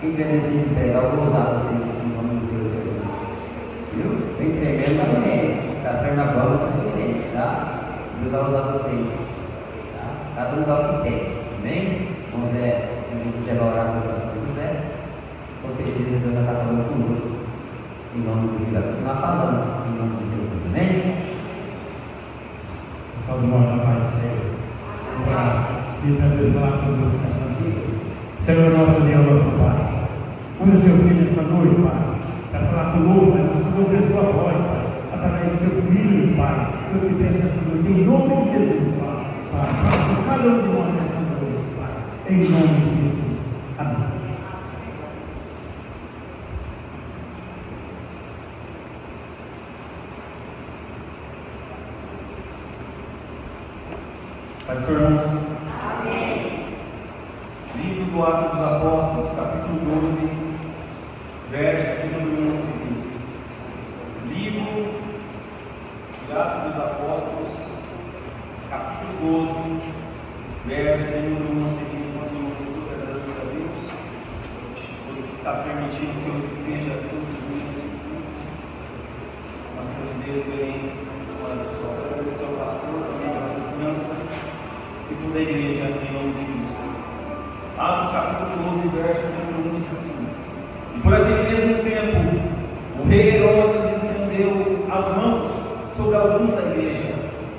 Quem quer decidir pegar o gozado assim, em nome de Deus, viu? Vem tremendo também, com a perna boa também, tá? Deus vai usar vocês, tá? Cada um dá o que tem, amém? Vamos ver, a gente quiser orar por nós, né? Com certeza Deus vai estar falando conosco, em nome de Deus, vai continuar falando, em nome de Jesus, amém? Pessoal do Morte da Paz do Senhor, vamos lá, pedir para Deus falar conosco nessas vidas. Senhor nosso Deus, nosso Pai, usa seu filho essa noite, Pai, para falar conosco, Pai, nós vamos ouvir a sua voz, Pai, através do seu filho, Pai. Eu te peço essa noite, em nome de Jesus, Pai, fala com cada um de nós nessa noite, Pai, em nome de Jesus, amém. Pastor Alonso. Amém. Livro do Atos dos Apóstolos, capítulo 12, verso de número 1 a seguir. Livro de Atos dos Apóstolos, capítulo 12, verso de número 1 a seguir. Quando eu agradeço a Deus, por estar permitindo que eu esteja todos os dias nesse culto, mas que Deus venha, olha só, agradecer ao pastor também pela confiança e toda a igreja em nome de Cristo. Atos capítulo 12, verso número 1 diz assim: E por aquele mesmo tempo, o rei Herodes estendeu as mãos sobre alguns da igreja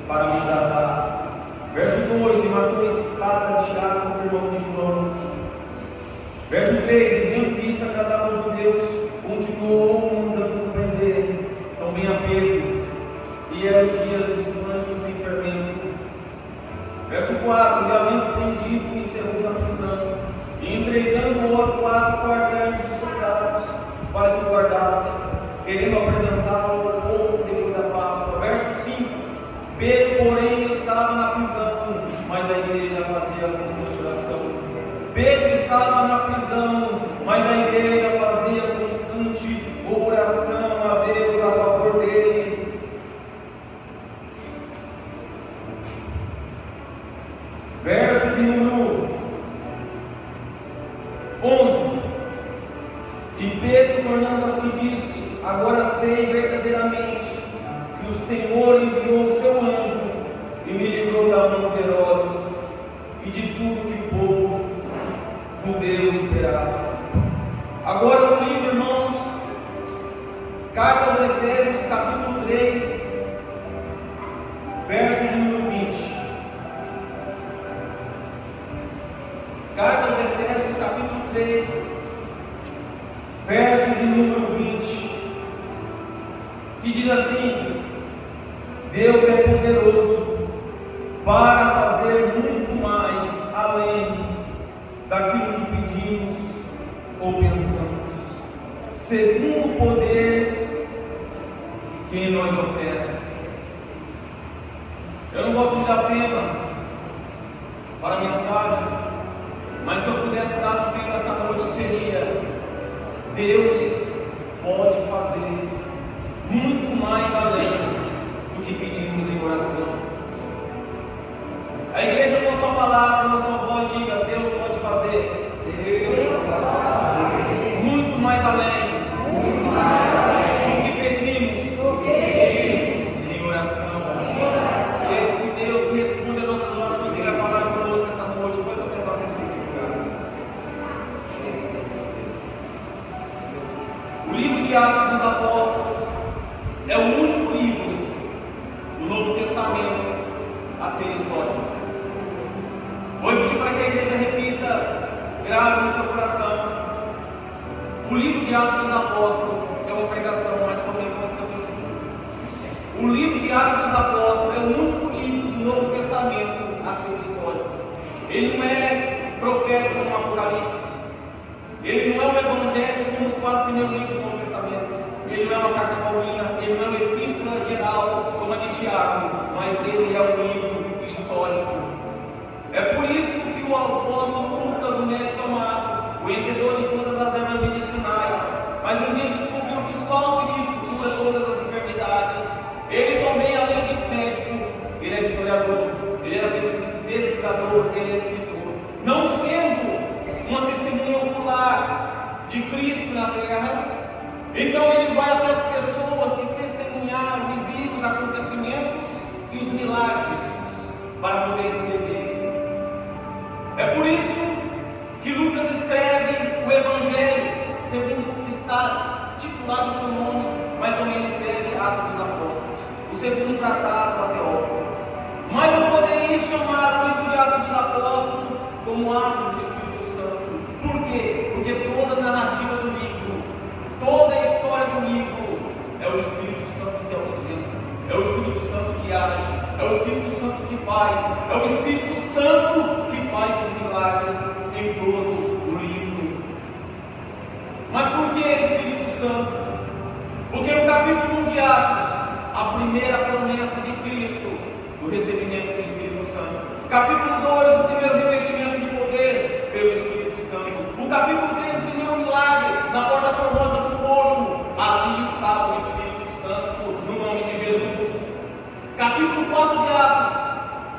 para matar. Verso 2: E matou a espada de Tiago, irmão de João. Verso 3: E vendo que isso agradava aos judeus, continuou mandando prender também a Pedro. E eram os dias dos pães sem fermento. Verso 4: E havendo prendido, encerrou na prisão, e entregando-o a 4 quartéis de soldados para que o guardassem, querendo apresentá-lo ao povo depois da Páscoa. Verso 5: Pedro, porém, estava na prisão, mas a igreja fazia constante oração. Pedro estava na prisão, mas a igreja fazia constante oração a Deus a favor dele. Verso de número 11: E Pedro, tornando-se, disse: Agora sei verdadeiramente que o Senhor enviou o seu anjo e me livrou da mão de Herodes e de tudo que o povo judeu esperava. Agora o livro, irmãos, carta aos Efésios, capítulo 3, verso de número 20. Carta aos Efésios, capítulo 3, verso de número 20, que diz assim: Deus é poderoso para fazer muito mais além daquilo que pedimos ou pensamos, segundo o poder que em nós opera. Eu não gosto de dar tema para a mensagem, mas se eu pudesse dar um tema essa noite seria: Deus pode fazer muito mais além do que pedimos em oração. A igreja com a sua palavra, com a sua voz, diga: Deus pode fazer. Deus pode fazer muito mais além do que pedimos em oração. Esse Deus que responde a nossas orações queira falar conosco essa noite com essas situações complicadas. O livro de Atos dos Apóstolos é o único livro do Novo Testamento a ser histórico. Vou pedir para que a igreja repita, grave no seu coração. O livro de Atos dos Apóstolos é uma pregação, mas também pode ser um ensino. O livro de Atos dos Apóstolos é o único livro do Novo Testamento a ser histórico. Ele não é profético como o Apocalipse. Ele não é um evangelho como os 4 primeiros livros do Novo Testamento. Ele não é uma carta paulina, ele não é uma epístola geral como a de Tiago, mas ele é um livro histórico. É por isso que o apóstolo Lucas, o médico amado, vencedor de todas as armas medicinais, mas um dia descobriu que só Cristo cura todas as enfermidades. Ele também, além de médico, ele é historiador, ele era pesquisador, ele é escritor. Não sendo uma testemunha ocular de Cristo na terra. Então ele vai até as pessoas que testemunharam e viram os acontecimentos e os milagres de Jesus, para poder escrever. É por isso que Lucas escreve o Evangelho, segundo está titulado o seu nome, mas também ele escreve Atos dos Apóstolos, o segundo tratado para Teófilo. Mas eu poderia chamar o livro de Atos dos Apóstolos como Atos do Espírito Santo. Por quê? Porque toda a narrativa do livro, toda a história do livro, é o Espírito Santo que é o centro, é o Espírito Santo que age, é o Espírito Santo que faz, é o Espírito Santo que faz os milagres em todo o livro. Mas por que Espírito Santo? Porque no capítulo 1 de Atos, a primeira promessa de Cristo do recebimento do Espírito Santo. Capítulo 2, o primeiro revestimento de poder pelo Espírito Santo. O capítulo 3, o primeiro milagre na porta formosa do coxo. Ali estava o Espírito Santo, no nome de Jesus. Capítulo 4 de Atos,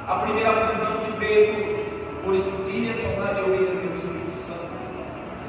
a primeira prisão de Pedro, por direcionar e obedecer o Espírito Santo.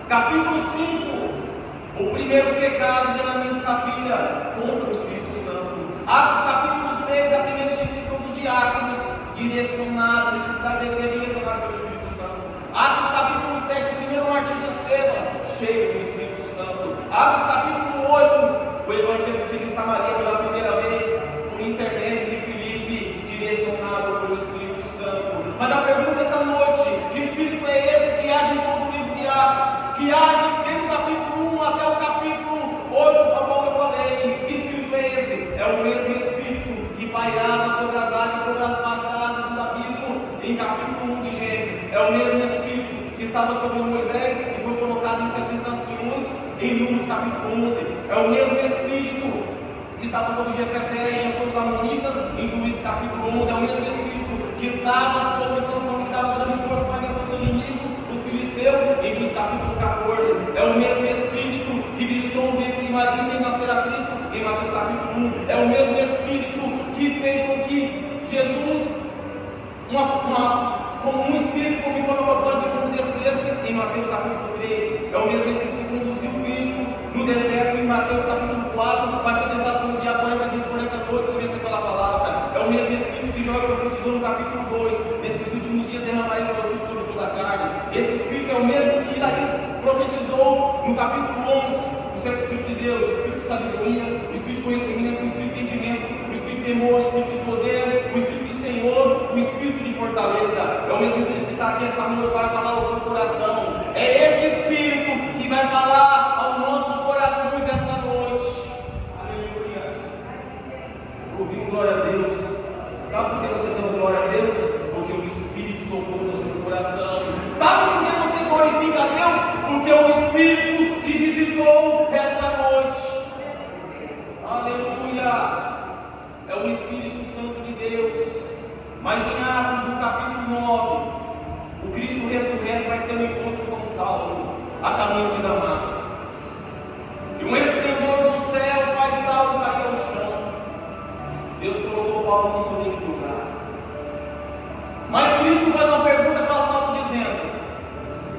Capítulo 5, o primeiro pecado de Ananias e Safira contra o Espírito Santo. Atos capítulo 6, a primeira instituição dos diáconos, direcionada, necessidade de igreja direcionada pelo Espírito Santo. Atos capítulo 7, o primeiro martírio de Estevão, cheio do Espírito Santo. Atos capítulo 8, o Evangelho chega em Samaria pela primeira vez, por intermédio de Filipe, direcionado pelo Espírito Santo. Mas a pergunta essa noite: que Espírito é esse que age em todo o livro de Atos? Que age desde o capítulo 1 até o capítulo 8, a qual eu falei? Que Espírito é esse? É o mesmo Espírito que pairava sobre as águas, sobre a face da água do abismo, em capítulo 1 de Gênesis. É o mesmo Espírito que estava sobre Moisés e foi colocado em 70 anciões, em Números capítulo 11. É o mesmo Espírito que estava sobre Jefté e sobre os Amonitas, em Juízes capítulo 11. É o mesmo Espírito que estava sobre Sansão, que estava dando força para vencer os inimigos, os filisteus, em Juízes capítulo 14. É o mesmo Espírito que visitou o ventre de Maria e fez nascer a Cristo, em Mateus capítulo 1. É o mesmo Espírito que fez com que Jesus, como um Espírito, como forma propósito de quando descesse, em Mateus capítulo 3. É o mesmo Espírito que conduziu Cristo no deserto, em Mateus capítulo 4, vai ser tentado por um dia 40 dias, 40 noites, e vencer pela palavra. É o mesmo Espírito que Joel profetizou no capítulo 2, nesses últimos dias derramaria o Espírito sobre toda a carne. Esse Espírito é o mesmo que Isaías profetizou no capítulo 11, o sexto Espírito de Deus, o Espírito de sabedoria, o Espírito de conhecimento, o Espírito de entendimento, o Espírito de temor, o Espírito de poder, o Espírito do Senhor, o Espírito de fortaleza. É o mesmo Espírito que está aqui essa noite para falar ao seu coração. É esse Espírito que vai falar aos nossos corações essa noite. Aleluia. Ouvindo glória a Deus. Sabe por que você deu glória a Deus? Porque o Espírito tocou no seu coração. Sabe por que você glorifica a Deus? Porque o Espírito te visitou essa noite. Aleluia. É o Espírito Santo de Deus. Mas em Atos, no capítulo 9, o Cristo ressurreto vai ter um encontro com Saulo, a caminho de Damasco. E um esplendor do céu faz Saulo cair ao chão. Deus colocou Paulo no seu devido lugar. Mas Cristo faz uma pergunta para Saulo, dizendo: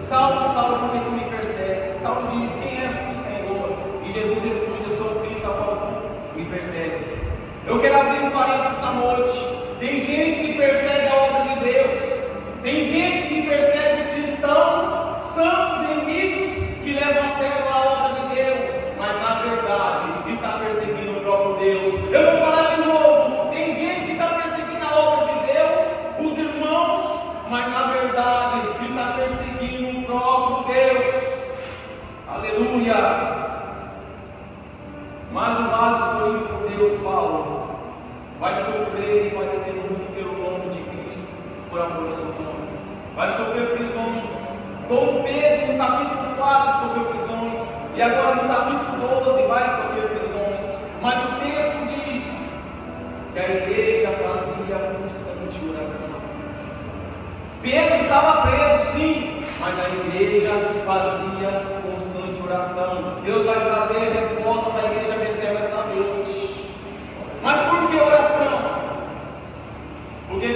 Saulo, Saulo, por que tu me persegues? Saulo diz: quem és tu, Senhor? E Jesus responde: eu sou o Cristo a qual tu me persegues. Eu quero abrir um parênteses essa noite. Tem gente que persegue a obra de Deus. Tem gente que persegue os cristãos, santos inimigos, que levam a sério a obra de Deus, mas na verdade está perseguindo o próprio Deus. Eu vou falar de novo. Tem gente que está perseguindo a obra de Deus, os irmãos, mas na verdade está perseguindo o próprio Deus. Aleluia. Mas o vaso escolhido por Deus, Paulo, vai sofrer e padecer muito pelo nome de Cristo, por amor ao seu nome. Vai sofrer prisões. Como Pedro, no capítulo 4, sofreu prisões. E agora no capítulo 12 vai sofrer prisões. Mas o texto diz que a igreja fazia constante oração. Pedro estava preso, sim, mas a igreja fazia constante oração. Deus vai trazer resposta para a igreja Betel essa noite. Mas por que oração? Porque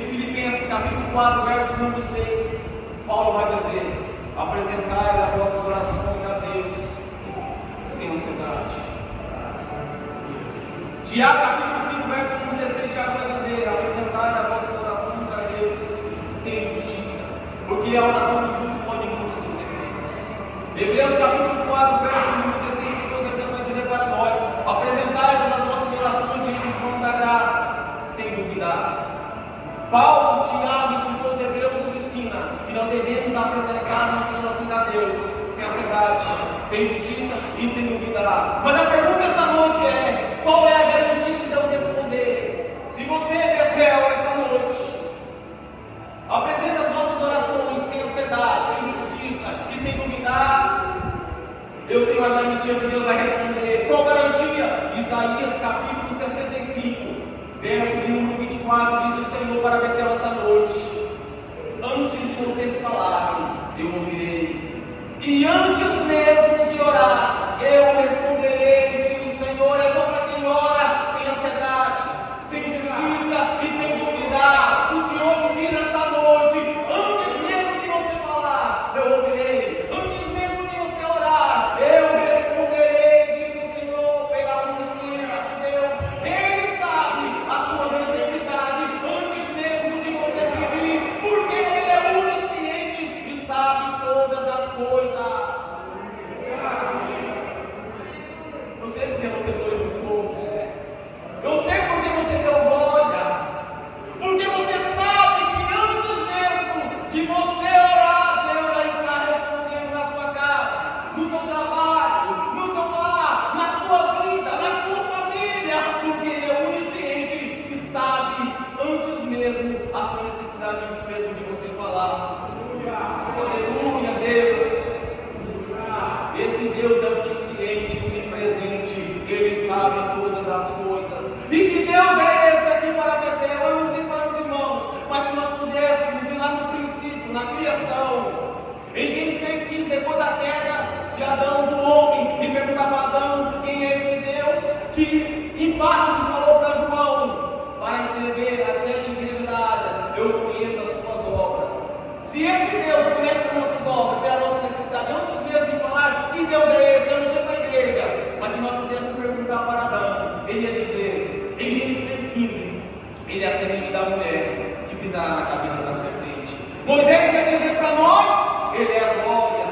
Filipenses capítulo 4, verso número 6, Paulo vai dizer: Apresentai as vossas orações a Deus sem ansiedade. Tiago capítulo 5, verso 16, Tiago vai dizer: apresentai as vossas orações a Deus sem injustiça, porque a oração do justo pode muitos seus efeitos. Hebreus capítulo 4, verso 16, Deus vai dizer para nós: apresentai-vos as vossas orações diante do trono da graça, sem duvidar. Paulo, Tiago, escritor aos Hebreus, nos ensina que nós devemos apresentar nossas orações a Deus sem ansiedade, sem injustiça e sem duvidar. Mas a pergunta esta noite é: qual é a garantia de Deus responder? Se você, Betel, esta noite apresenta as nossas orações sem ansiedade, sem injustiça e sem duvidar, eu tenho a garantia que Deus vai responder. Qual garantia? Isaías capítulo 65, verso de número 24, diz o Senhor para Betel esta noite: antes de vocês falarem, eu ouvirei, e antes mesmo de orar, eu responderei, diz o Senhor. É só para quem ora sem ansiedade, sem justiça e sem duvidar. O Senhor te diz esta noite: antes mesmo de você falar, eu ouvirei, antes mesmo de você orar, eu responderei, diz o Senhor, pela onisciência de Deus. Ele sabe a sua necessidade antes mesmo de você pedir, porque Ele é onisciente e sabe todas as coisas. Eu sei porque você glorificou, eu sei porque você deu glória, porque você sabe que antes mesmo de você orar, Deus já está respondendo na sua casa, no seu trabalho, no seu lar, na sua vida, na sua família, porque Ele é onisciente e sabe antes mesmo a sua necessidade, antes mesmo de você falar. Aleluia, Deus. Esse Deus é onisciente, onipresente, Ele sabe todas as coisas. E que Deus é esse aqui para Betel? Eu não sei para os irmãos, mas se nós pudéssemos ir lá no princípio, na criação, em Gênesis 3,15, depois da queda de Adão, do homem, e perguntar para Adão quem é esse Deus que em Patmos falou para João, para escrever as 7 igrejas da Ásia: eu conheço as tuas obras. Se esse Deus conhece as nossas obras, é a nossa necessidade, antes mesmo de falar que Deus é esse, eu não sei para a igreja, mas se nós pudéssemos perguntar para Adão, ele ia dizer, em Gênesis 3,15, ele é a semente da mulher que pisará na cabeça da serpente. Moisés ia dizer para nós, ele é a glória.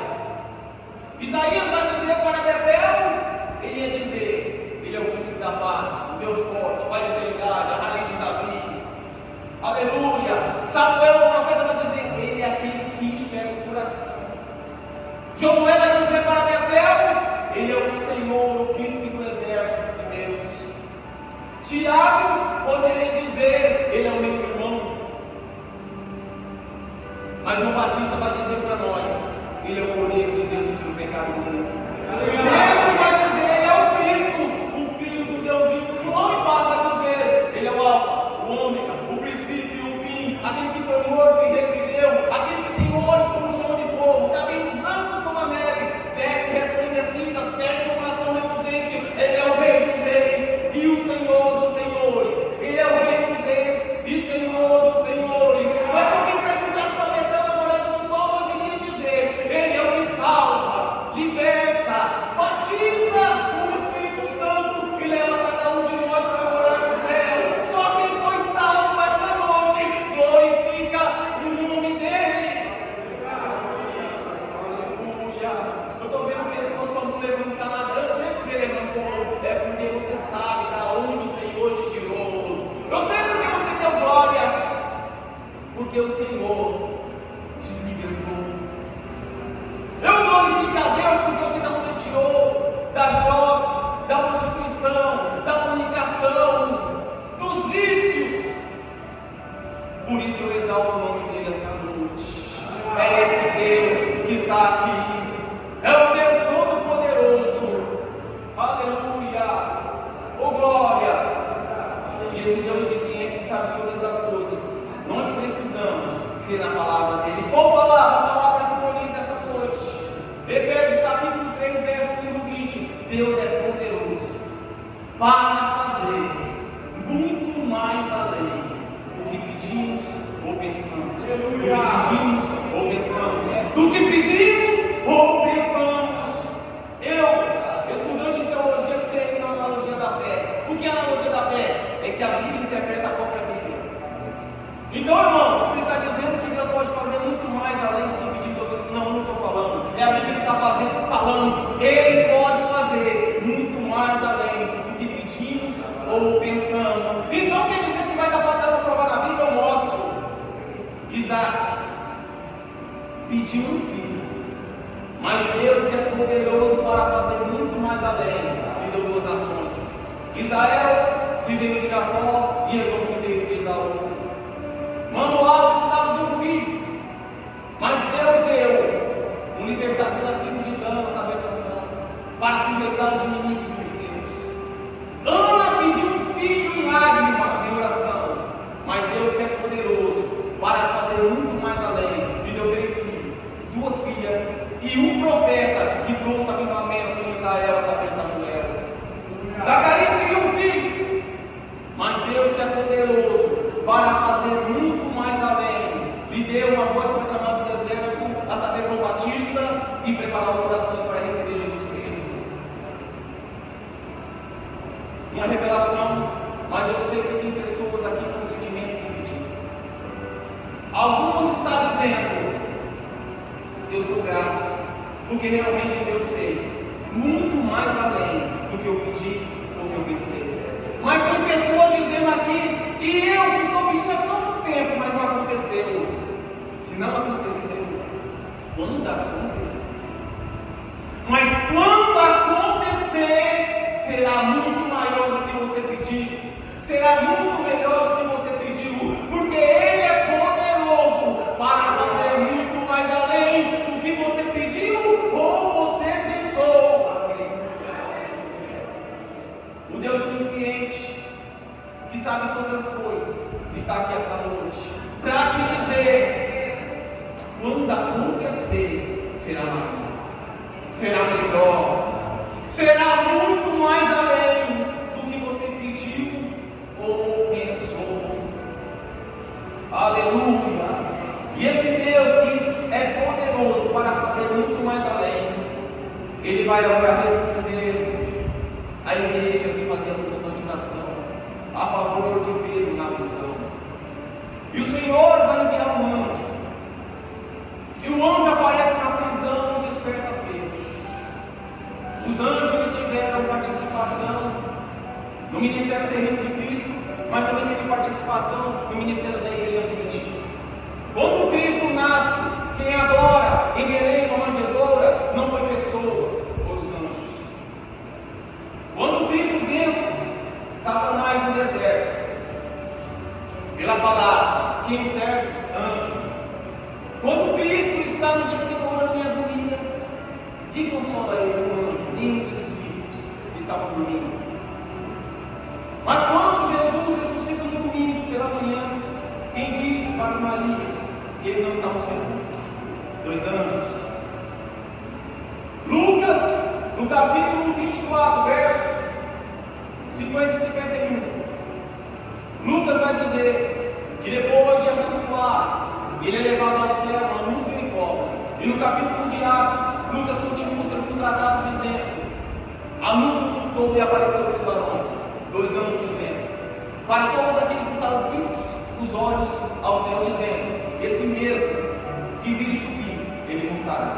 Isaías vai dizer para Betel, ele ia dizer, ele é o príncipe da paz, Deus forte, Pai da eternidade, a raiz de Davi. Aleluia. Samuel, o profeta, vai dizer, ele é aquele que enxerga o coração. Josué vai dizer para Betel, ele é o Senhor, o príncipe do exército de Deus. Tiago poderia dizer, ele é o meu irmão. Mas João Batista vai dizer para nós, ele é o Cordeiro de Deus que tira o pecado do mundo. Pedro vai dizer, ele é o Cristo, o Filho do Deus vivo. João vai dizer, ele é o Alfa, o Ômega, o princípio e o fim, aquele que foi morto e reviveu, aquele que tem olhos como chão de fogo, cabelos brancos como a neve, vestes resplandecidas, pés como latão reluzente. Ele é o Rei dos Reis e o Senhor dos Senhores. Ele é o Rei dos Reis e Senhor dos Senhores. Mas se alguém perguntasse para Betel, namorada do sol, nós iríamos dizer, ele é o que salva, liberta, batiza com o Espírito Santo e leva cada um de nós para morar no céu. Só quem foi salvo esta noite glorifica o nome dele. Aleluia. Eu estou vendo pessoas como levantadas. Eu sei porque levantou. É porque você sabe da onde o Senhor te tirou. Eu sei porque você deu glória. Porque o Senhor te libertou. Eu glorifico a Deus porque o Senhor te tirou das drogas, da prostituição, da fornicação, dos vícios. Por isso eu exalto o nome dele essa noite. É esse Deus que está aqui. É o Deus Todo-Poderoso. Aleluia. Oh glória. E esse Deus onisciente que sabe todas as coisas. Nós precisamos crer na palavra dele. Qual palavra? A palavra que foi lida essa noite. Efésios capítulo 3, verso 20. Deus é poderoso para fazer muito mais além do que pedimos ou pensamos. Do que pedimos ou pensamos. Do que que pedimos ou pensamos. Eu, estudante de teologia, creio na analogia da fé. O que é a analogia da fé? É que a Bíblia interpreta a própria Bíblia. Então, irmão, você está dizendo que Deus pode fazer muito mais além do que pedimos ou pensamos? Não, eu não estou falando. É a Bíblia que está falando. Ele pode fazer muito mais além do que pedimos ou pensamos. Então, quer dizer que vai dar para provar na Bíblia? Eu mostro. Isaac pediu um filho, mas Deus, que é poderoso para fazer muito mais além, lhe deu duas nações: Israel, que veio de Jacó, e Edom, que veio de Esaú. Manoel precisava de um filho, mas Deus deu um libertador da tribo de Dan, sabe, Sansão, para sujeitar os inimigos filisteus. Ana pediu um filho em lágrimas, em oração, mas Deus, que é poderoso para fazer muito mais além, lhe deu 3 filhos, 2 filhas e um profeta que trouxe avivamento em Israel, saber Samuel. Zacarias queria um filho, mas Deus, que é poderoso para fazer muito mais além, lhe deu uma voz proclamando no deserto, a saber, João Batista, e preparar os corações para receber Jesus Cristo. Uma revelação, mas eu sei que tem pessoas aqui com sentimento dividido. Alguns estão dizendo: eu sou grato, porque realmente Deus fez muito mais além do que eu pedi ou que eu pensei. Mas tem pessoas dizendo aqui: e eu que estou pedindo há tanto tempo, mas não aconteceu. Se não aconteceu, quando acontecer? Mas quando acontecer, será muito maior do que você pediu, será muito melhor do que você pediu, porque Ele é poderoso para fazer muito mais além do que você pediu ou você pensou. O Deus onisciente, que sabe todas as coisas, está aqui essa noite para te dizer: quando acontecer, será maior, será melhor, será muito mais além do que você pediu ou pensou. Aleluia! E esse Deus que é poderoso para fazer muito mais além, Ele vai agora responder a igreja que fazia constante oração a favor de Pedro na prisão. E o Senhor vai enviar um anjo. E o anjo aparece na prisão e desperta Pedro. Os anjos tiveram participação no ministério terreno de Cristo, mas também teve participação no ministério da igreja primitiva. Quando Cristo nasce, quem adora em Belém, na manjedoura, não foi pessoas, foram os anjos. Quando Cristo vence Satanás no deserto, pela palavra, quem o serve? Anjo. Quando Cristo está nos segurando em agonia, quem consola ele? O anjo. Nenhum dos discípulos que estavam dormindo. Mas quando Jesus ressuscita no domingo pela manhã, quem diz para as Marias que ele não estava sepultos? 2 anjos. Lucas, no capítulo 24, versos 50 e 51, Lucas vai dizer que depois de abençoar, ele é levado ao céu na nuvem e cobra. E no capítulo de Atos, Lucas continua sendo tratado dizendo: a nuvem ocultou e apareceu para os varões, 2 anjos dizendo, para todos aqueles que estavam fitos os olhos ao céu, dizendo: esse mesmo que vir subir, ele voltará,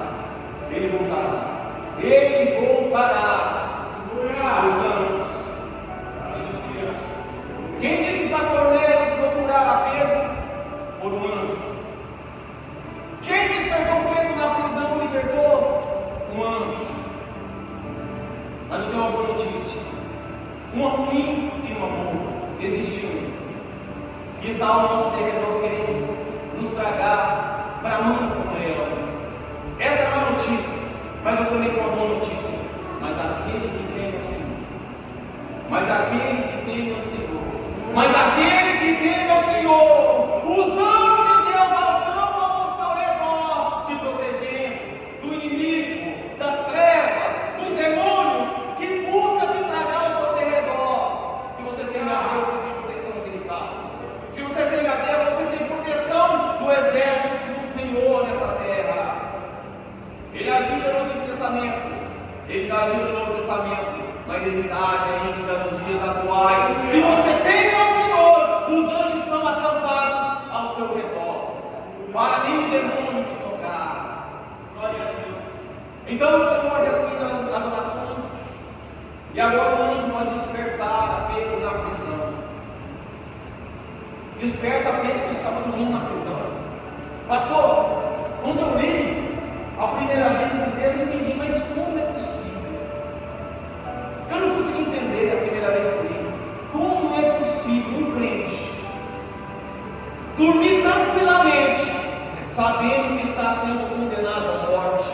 ele voltará, ele voltará. Os anjos. Quem disse para Cornélio procurar a Pedro? Foram anjos. Quem despertou Pedro na prisão e libertou? Um anjo. Mas eu tenho uma boa notícia. Uma ruim e uma boa. Existe um que está ao nosso derredor querendo nos tragar, bramando como ela. Essa é a má notícia. Mas eu também tenho uma boa notícia. Mas aquele que tem o Senhor. Mas aquele que tem o Senhor. Mas aquele que tem o Senhor. Os anjos de Deus acampam ao seu redor, te protegendo do inimigo, das trevas, dos demônios que buscam te tragar ao seu derredor. Se você tem a Deus, você tem proteção angelical. Se você tem a Deus, você tem proteção do exército do Senhor nessa terra. Eles agiam no Novo Testamento, mas eles agem ainda nos dias atuais. Se você teme ao Senhor, os anjos estão acampados ao seu redor, para nenhum demônio te tocar. Então o Senhor desceu as orações, e agora o anjo vai despertar a Pedro na prisão. Desperta a Pedro que estava dormindo na prisão. Pastor, quando eu li a primeira vez esse texto, eu entendi, mas como é possível? Eu não consegui entender a primeira vez que eu li. Como é possível um crente dormir tranquilamente, sabendo que está sendo condenado à morte?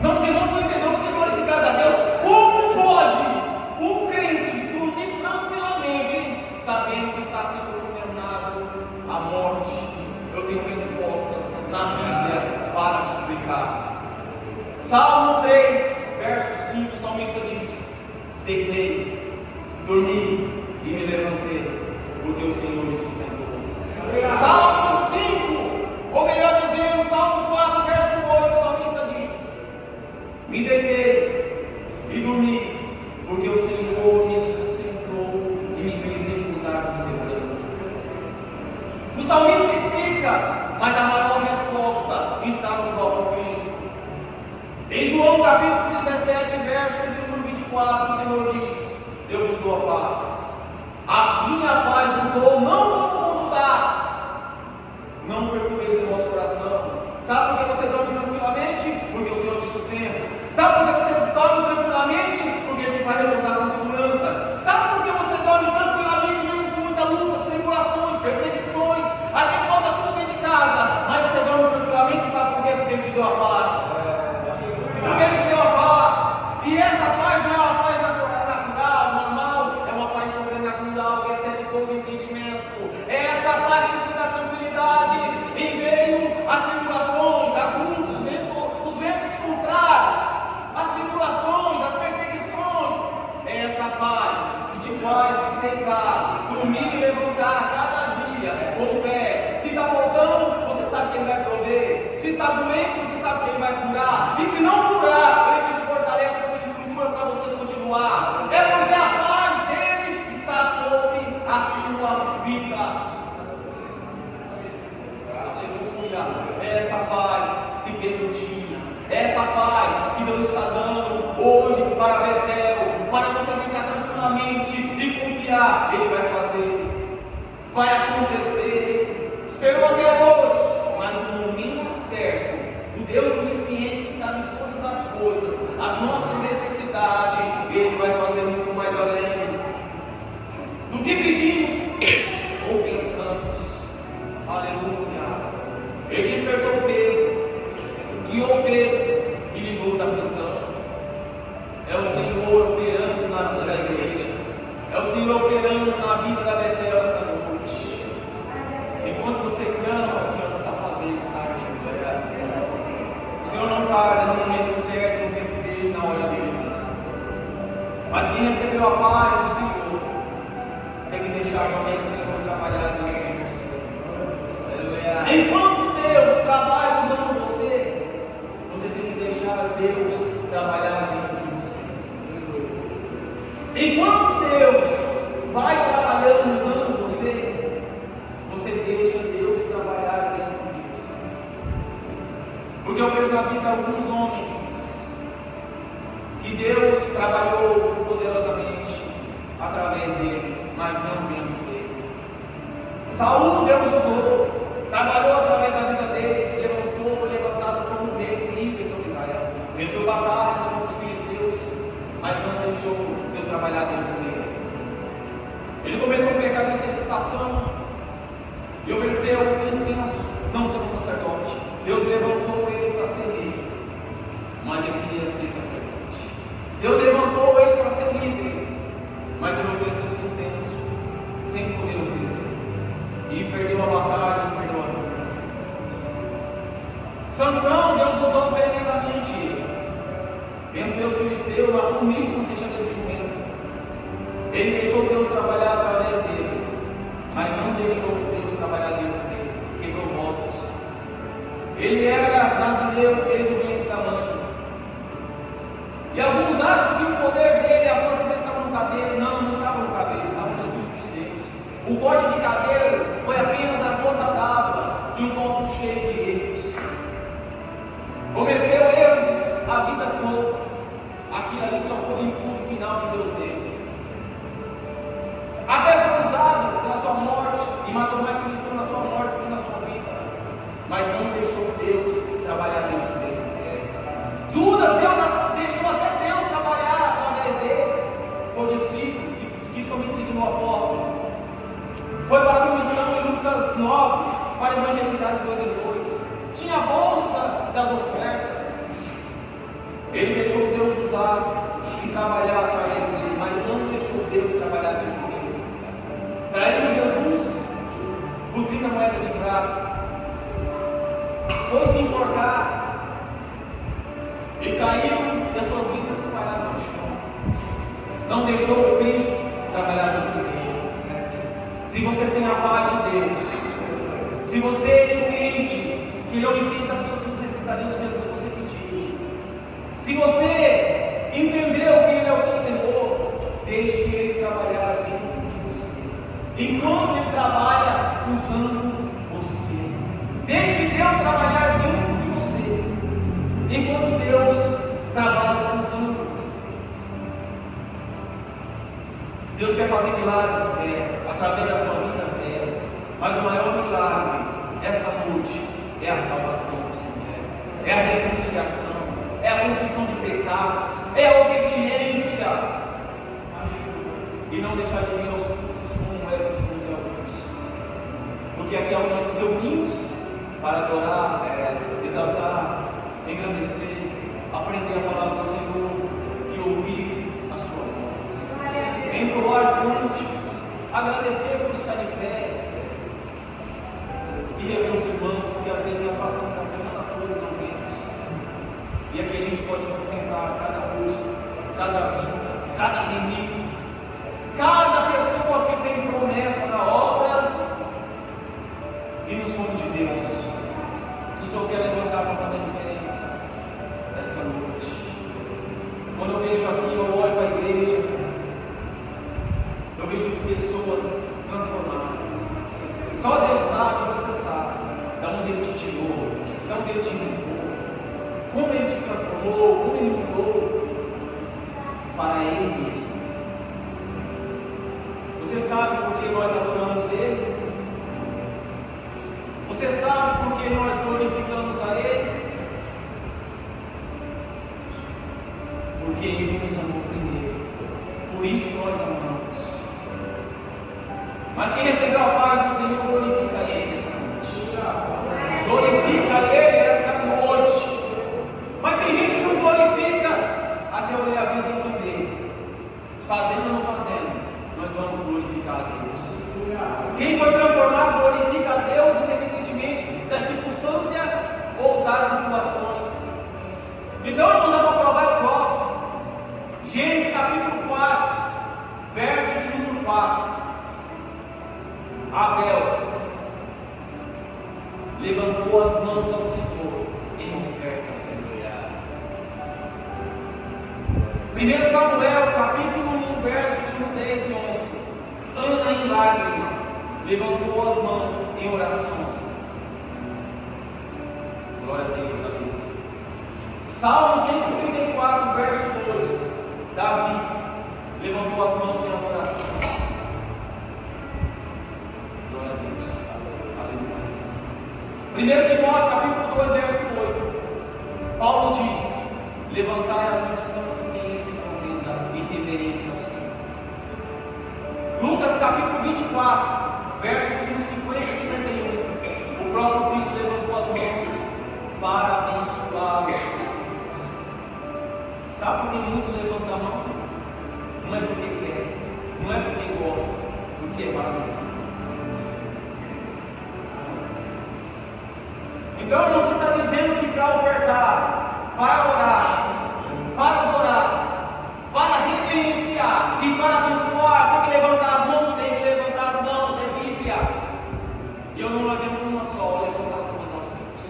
Meus irmãos não entenderam, eu te glorificado a Deus. Como pode um crente dormir tranquilamente, sabendo que está sendo condenado à morte? Eu tenho respostas na Bíblia para te explicar. Salmo 3, verso 5, o salmista diz: deitei, dormi e me levantei, porque o Senhor me sustentou. Salmo 5, ou melhor dizendo, Salmo 4, verso 8, o salmista diz: me deitei e dormi, porque o Senhor me sustentou e me fez repousar com segurança. O salmista explica, mas a maior resposta está no próprio Cristo. Em João capítulo 17, verso de número 24, o Senhor diz: eu vos dou a paz. A minha paz vos dou, não como o mundo dá. Não perturbeis o vosso coração. Sabe por que você dorme tranquilamente? Porque o Senhor te sustenta. Sabe por que você dorme tranquilamente? Porque Ele te faz repousar com segurança. Sabe por que você dorme tranquilamente, mesmo com muitas lutas, tribulações, perseguições, às vezes falta tudo dentro de casa, mas você dorme tranquilamente, sabe por quê? Porque Ele te deu a paz. Porque Ele te deu a paz. E essa paz não é uma paz natural, normal, é uma paz sobrenatural que excede todo entendimento. É essa paz que te dá tranquilidade em meio às tribulações, às lutas, os ventos contrários, as tribulações, as perseguições. É essa paz que te faz deitar, dormir e levantar cada dia com fé. Se está faltando, você sabe que Ele vai prover. Se está doente, você sabe que Ele vai curar. E se não curar, Ele te fortalece com estrutura para você continuar. É porque a paz dele está sobre a sua vida. Aleluia. É essa paz que Pedro tinha. É essa paz que Deus está dando hoje para Betel, para você ficar tranquilamente e confiar. Ele vai fazer, vai acontecer. Esperou até hoje, mas no momento certo, o Deus onisciente que sabe todas as coisas, as nossas necessidades, Ele vai fazer muito mais além do que pedimos ou pensamos. Aleluia. Ele despertou Pedro, guiou Pedro e livrou da prisão. É o Senhor operando na igreja, é o Senhor operando na vida da Betel essa noite. Enquanto você clama, o Senhor está fazendo, está agindo. O Senhor não tarda no momento certo, no tempo dele, na hora dele. Mas quem recebeu a paz do Senhor tem que deixar também o Senhor trabalhar dentro de você. Aleluia. Enquanto Deus trabalha usando você, você tem que deixar Deus trabalhar dentro de você. Enquanto Deus vai trabalhando usando você, você deixa Deus trabalhar dentro de você. Porque eu vejo na Bíblia alguns homens que Deus trabalhou poderosamente através dele, mas não dentro dele. Saul, Deus usou, trabalhou através da vida dele, levantou, foi levantado como rei, líder sobre Israel, venceu batalhas contra os filisteus, mas não deixou Deus trabalhar dentro dele. Ele cometeu um pecado de excitação e ofereceu o incenso, não ser um sacerdote. Deus levantou ele para ser líder, mas ele queria ser sacerdote. Deus levantou ele para ser líder, mas ele ofereceu o incenso sem poder oferecer. E perdeu a batalha, e perdeu a vida. Sansão, Deus usou tremendamente ele. Venceu os filisteus lá comigo com deixadeira de jumento. Ele deixou Deus trabalhar através dele, mas não deixou Deus trabalhar dentro dele. Quebrou votos. Ele era brasileiro desde o ventre da mãe. E alguns Muitos acham que o poder dele, a força dele estava no cabelo. Não, não estava no cabelo, estava no Espírito de Deus. O corte de cabelo foi apenas a gota d'água de um copo cheio de erros. Cometeu erros a vida toda. Aquilo ali só foi o impulso final que Deus deu. Até foi usado pela sua morte e matou mais cristãos na sua morte do que na sua vida. Mas não deixou Deus trabalhar dentro dele. Judas, deixou até Deus trabalhar através dele. Foi o discípulo que também designou o apóstolo. Foi para a comissão em Lucas 9 para evangelizar de 2 em 2. Tinha a bolsa das ofertas. Ele deixou Deus usar e trabalhar através dele, mas não deixou Deus trabalhar dentro dele. Traiu Jesus por 30 moedas de prata. Foi se enforcar e caiu e as suas vistas se espalharam no chão. Não deixou o Cristo trabalhar dentro dele. Se você tem a paz de Deus, se você entende que Ele é onisciente, sabe todas as suas necessidades mesmo que você pedir. Se você entendeu que Ele é o seu Senhor, deixe Ele trabalhar dentro de você. Enquanto Ele trabalha usando você, deixe Deus trabalhar dentro de você. Enquanto Deus trabalha usando você. Deus quer fazer milagres através da sua vida, mas o maior milagre essa noite é a salvação do Senhor, é a reconciliação, é a confissão de pecados, é a obediência, e não deixar de vir aos cultos como é costume de alguns, porque aqui é onde nós nos reunimos para adorar, exaltar, engrandecer, aprender a palavra do Senhor e ouvir a sua voz, entoar cânticos, agradecer por estar em pé e rever os irmãos que às vezes nós passamos a semana toda e não vemos. E aqui a gente pode contemplar cada rosto, cada vida, cada inimigo, cada pessoa que tem promessa na obra e nos sonhos de Deus. O Senhor quer levantar para fazer a diferença essa noite. Quando eu vejo aqui, eu olho para a igreja, eu vejo pessoas transformadas. Só Deus sabe, você sabe, de onde Ele te tirou, de onde Ele te limpou, como Ele te transformou, como Ele mudou para Ele mesmo. Você sabe por que nós adoramos Ele? Você sabe por que nós glorificamos a Ele? Porque Ele nos amou primeiro. Por isso nós amamos. Mas quem recebeu a paz do Senhor, glorifica Ele essa noite. Glorifica Ele essa noite. Mas tem gente que não glorifica até eu ler a Bíblia e entender. Fazendo ou não fazendo, nós vamos glorificar a Deus. Quem foi transformado, glorifica a Deus, independentemente da circunstância ou das situações. Então, não dá para provar, eu provo. Gênesis capítulo 4, verso de número 4. Abel levantou as mãos ao Senhor em oferta ao Senhor. 1 Samuel capítulo 1, verso de número 10 e 11. Ana em lágrimas levantou as mãos em oração ao Senhor. Glória a Deus, amigo. Salmo 134, verso 2. Davi levantou as mãos em adoração. Glória a Deus. Aleluia. 1 Timóteo capítulo 2, verso 8. Paulo diz: levantai as mãos santas, ciência e contenda e reverência ao Senhor. Lucas capítulo 24, verso 50 e 51. O próprio Cristo levantou as mãos para abençoar os discípulos. Sabe por que muitos levantam a mão? Não é porque quer, não é porque gosta, porque é básico. Então você está dizendo que para ofertar, para orar, para adorar, para reverenciar e para abençoar, tem que levantar as mãos, tem que levantar as mãos, é Bíblia. Eu não levanto uma só, levantar as mãos aos céus.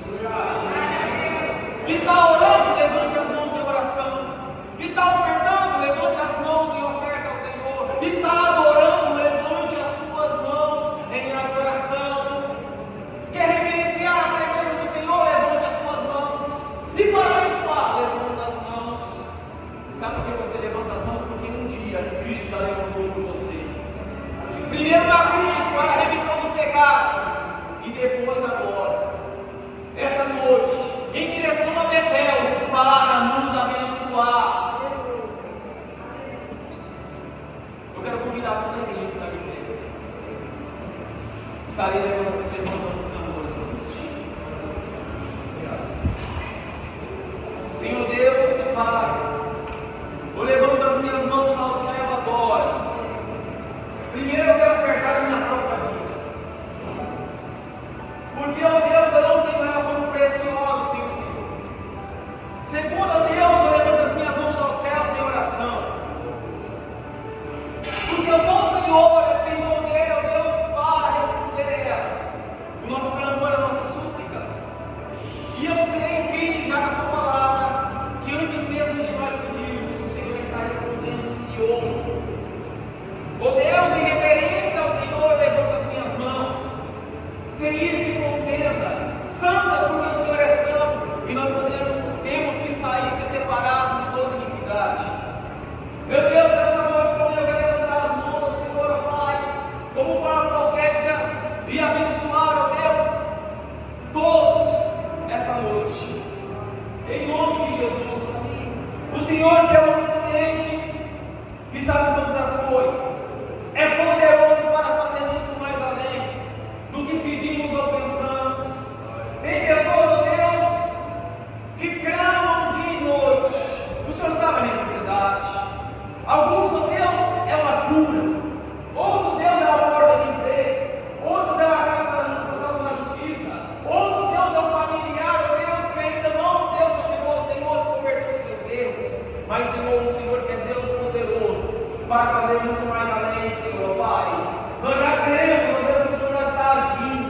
Está orando, levante as mãos em oração. Está ofertando. depois agora, essa noite, em direção a Betel, para nos abençoar. Eu quero convidar toda a igreja que está aqui. Estarei levantando o tambor essa noite. Senhor Deus e Pai, eu levanto as minhas mãos ao céu agora. Primeiro eu quero apertar a minha própria vida. Porque, ó Deus, eu não tenho ela como preciosa sem o Senhor. Segundo, ó Deus, eu levanto as minhas mãos aos céus em oração. Porque eu sou o Senhor, eu tenho poder, ó Deus, para responder elas. O nosso clamor, as nossas súplicas. E eu sei que, já na sua palavra, que antes mesmo de nós pedirmos, o Senhor está respondendo e ouve. Ó Deus, em reverência ao Senhor, eu levanto as minhas mãos. Sem isso e contenda, santas porque o Senhor é santo, e nós temos que sair, ser separados de toda iniquidade. Meu Deus, essa noite, como eu quero levantar as mãos ao Senhor, ó Pai, como forma profética, e abençoar, ó Deus, todos essa noite. Em nome de Jesus, o Senhor que é onisciente e sabe todas as coisas, é poderoso para fazer muito mais além do que pedimos ou pensamos. Tem pessoas, ó Deus, que clamam dia e noite. O Senhor sabe a necessidade. Alguns, ó Deus, é uma cura. Outro, Deus, é uma porta de emprego. Outros é uma casa da justiça. Outro, Deus, é um familiar, ó Deus, que ainda não, Deus, chegou ao Senhor, se converteu dos seus erros. Mas, Senhor, o Senhor que é Deus poderoso para fazer muito mais além, Senhor, Pai. Nós já cremos, ó Deus, que o Senhor já está agindo.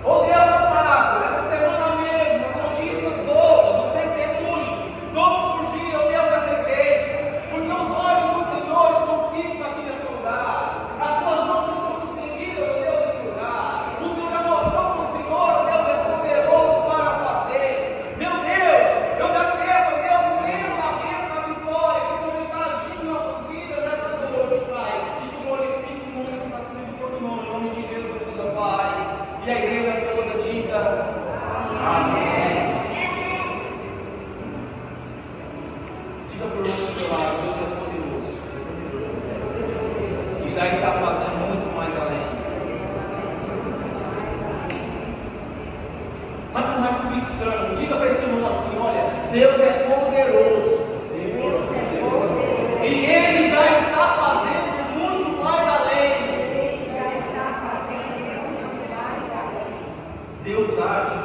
Ó Deus amado, essa semana mesmo, as notícias boas, os testemunhos, vão surgir, ó Deus, dessa igreja, porque os olhos do Senhor estão fixos aqui nesse lugar, as suas mãos estão estendidas, ó Deus, nesse lugar. O Senhor já mostrou que o Senhor, ó Deus, é poderoso para fazer. Meu Deus, eu já peço, ó Deus, crendo na bênção, na vitória, que o Senhor está agindo em nossas vidas nessa noite, Pai, e te glorifico o nome que está acima de todo nome, em nome de Jesus, ó Pai. E a igreja toda diga amém. Diga por outro do seu lado, Deus é poderoso e já está fazendo muito mais além. Mas com mais convicção, diga para esse irmão assim: olha, Deus é poderoso. E Ele já está fazendo muito mais além. Deus age.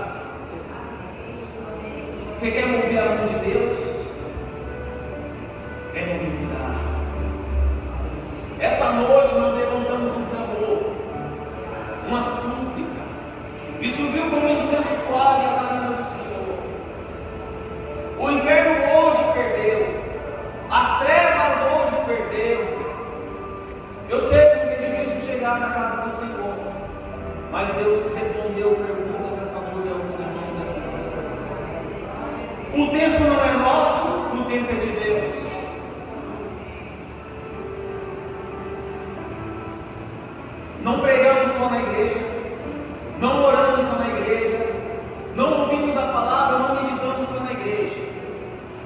Você quer ouvir a mão de Deus? É no duvidar. Essa noite nós levantamos um clamor, uma súplica, e subiu como incenso suave às narinas do Senhor. O inverno hoje perdeu, as trevas hoje perderam. Eu sei que é difícil chegar na casa do Senhor, mas Deus respondeu perguntas essa noite a alguns irmãos aqui. O tempo não é nosso, o tempo é de Deus. Não pregamos só na igreja, não oramos só na igreja, não ouvimos a palavra, não meditamos só na igreja,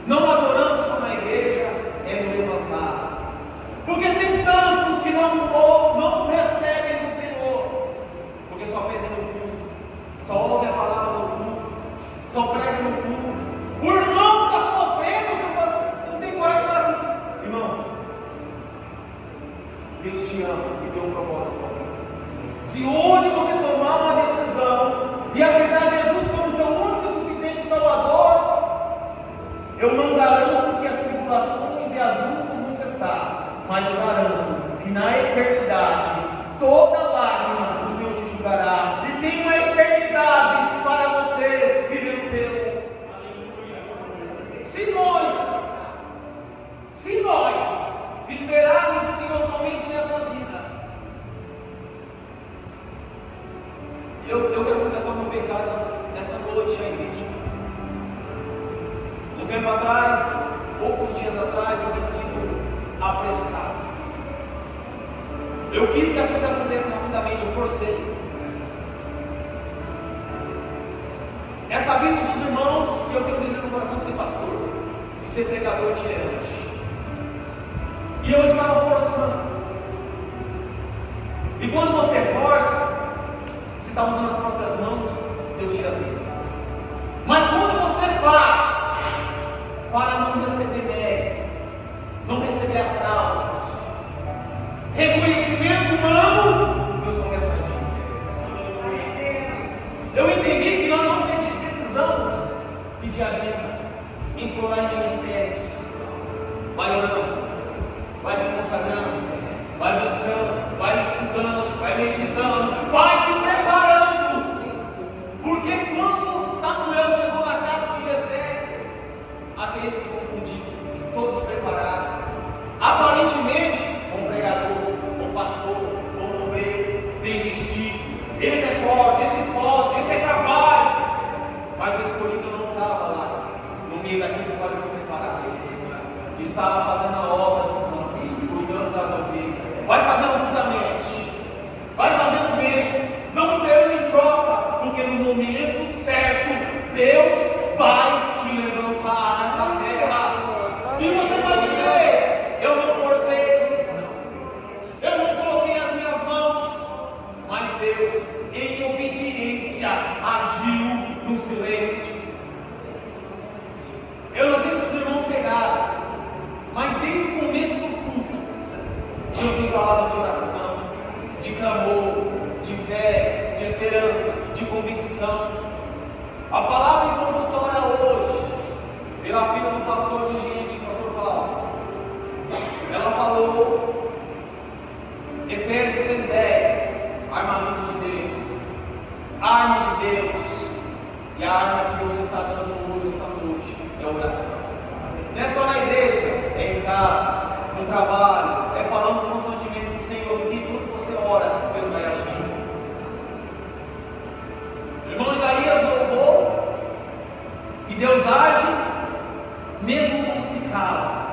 não adoramos só na igreja, é no levantar. Porque tem tantos que não recebem do Senhor, porque só pedem no culto, só ouve a palavra no culto, só prega no culto. O irmão está sofrendo, não tem coragem de falar assim: irmão, Deus te ama e deu um propósito. Se hoje você tomar uma decisão e aceitar Jesus como seu único e suficiente Salvador, eu não garanto que as tribulações e as lutas vão cessar, mas eu garanto que na eternidade toda lágrima o Senhor te julgará, e tem uma eternidade para você que venceu. Se nós esperarmos o Senhor somente nessa vida, eu quero confessar o meu pecado nessa noite à igreja. Um tempo atrás, poucos dias atrás, eu tenho sido apressado. Eu quis que as coisas acontecessem rapidamente, eu forcei. É sabido dos irmãos que eu tenho desejo no coração de ser pastor, de ser pregador itinerante. E eu estava forçando. E quando você força, você está usando as próprias mãos, Deus tira dele. Mas quando você faz para não receber mérito, não receber aplausos, reconhecimento humano, Deus começa a agir. Eu entendi que nós não precisamos pedir agenda, implorar em ministérios. Vai orando, vai se consagrando, vai buscando, vai estudando, vai meditando, vai se preparando. Porque quando Samuel chegou na casa de Jessé, até ele se confundiu, todos preparados. Aparentemente, bom pregador, bom pastor, bom obreiro, bem vestido. Esse é forte, esse é capaz. Mas o escolhido não estava lá, no meio daqueles que pareciam preparados. Estava fazendo a obra do campo, cuidando das ovelhas. Vai fazendo mudamente, vai fazendo bem, não esperando em troca, porque no momento certo, Deus vai te levantar nessa terra. E você vai dizer: eu não forcei, eu não coloquei as minhas mãos, mas Deus, em obediência, agiu no silêncio. Eu não sei se os irmãos pegaram, mas desde o começo do culto, Deus me falava de oração, de clamor, de fé, de esperança, de convicção. A palavra introdutória hoje, pela filha do pastor vigente, pastor Paulo, ela falou, Efésios 6:10, armamento de Deus, armas de Deus, e a arma que Deus está dando hoje, essa noite, é oração. Não é só na igreja, é em casa, no trabalho, é falando constantemente com o Senhor, porque quando você ora, Deus vai agir. O irmão Isaías louvou, e Deus age, mesmo quando se cala.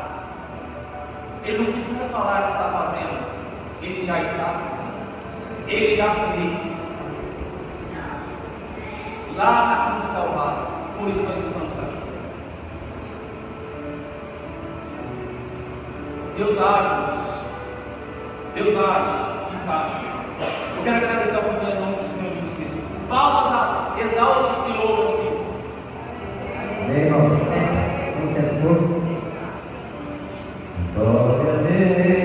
Ele não precisa falar o que está fazendo, ele já está fazendo, ele já fez. Lá na cruz do Calvário, por isso nós estamos aqui. Deus age, irmãos. Deus age, está agindo. Eu quero agradecer a oportunidade em nome do Senhor Jesus Cristo. Palmas, exalte e louve ao Senhor. Vamos ser forte. Glória a Deus.